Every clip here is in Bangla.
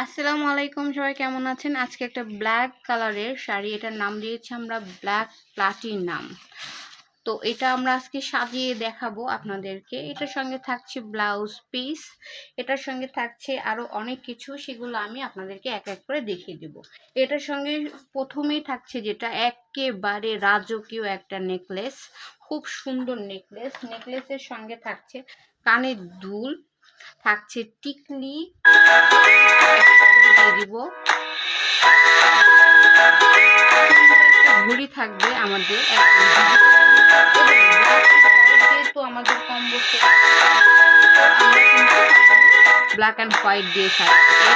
আসসালামু আলাইকুম, সবাই কেমন আছেন? আজকে একটা ব্ল্যাক কালারের শাড়ি, এটার নাম দিয়েছি আমরা ব্ল্যাক প্লাটিনাম। তো এটা আমরা আজকে সাজিয়ে দেখাবো আপনাদেরকে। এটার সঙ্গে থাকছে ব্লাউজ পিস, এটার সঙ্গে থাকছে আরো অনেক কিছু, সেগুলো আমি আপনাদেরকে এক এক করে দেখিয়ে দেব। এটার সঙ্গে প্রথমেই থাকছে যেটা একেবারে রাজকীয় একটা নেকলেস, খুব সুন্দর নেকলেস। নেকলেসের সঙ্গে থাকছে কানের দুল, থাকছে টিকলি দিয়ে দিব, ঘড়ি থাকবে আমাদের যেহেতু আমাদের কম্বো আমরা কিন্তু ব্ল্যাক অ্যান্ড হোয়াইট দিয়ে সাজাচ্ছি।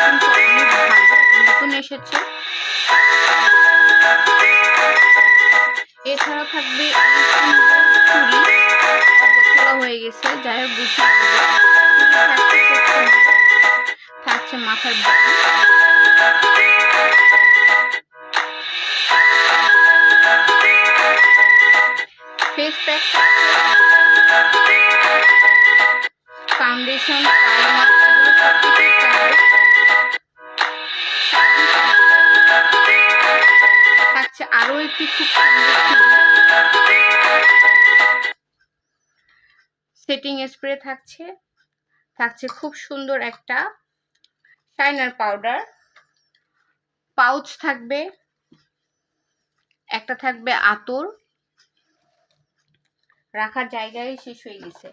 কিন্তু অনেক ভালো, নতুন এসেছে। এছাড়া থাকবে চুড়ি, হয়ে গেছে, যাই হোক গুছিয়ে থাকছে মাথার ফেস প্যাক, ফাউন্ডেশন, প্রাইমার, এগুলো সবকিছু থাকছে। আরো একটি খুব সেটিং স্প্রে থাকছে, থাকছে খুব সুন্দর একটা শাইনার পাউডার, পাউচ থাকবে, একটা থাকবে আতর, রাখার জায়গায় শেষ হয়ে গেছে।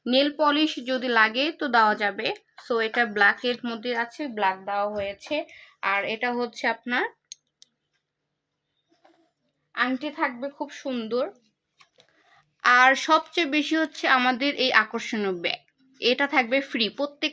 নেল পলিশ যদি লাগে তো দেওয়া যাবে। সো এটা ব্ল্যাকের মধ্যে আছে, ব্ল্যাক দেওয়া হয়েছে। আর এটা হচ্ছে আপনার আংটি থাকবে খুব সুন্দর। আর সবচেয়ে বেশি হচ্ছে আমাদের এই আকর্ষণীয় ব্যাগ, এটা থাকবে ফ্রি। প্রত্যেক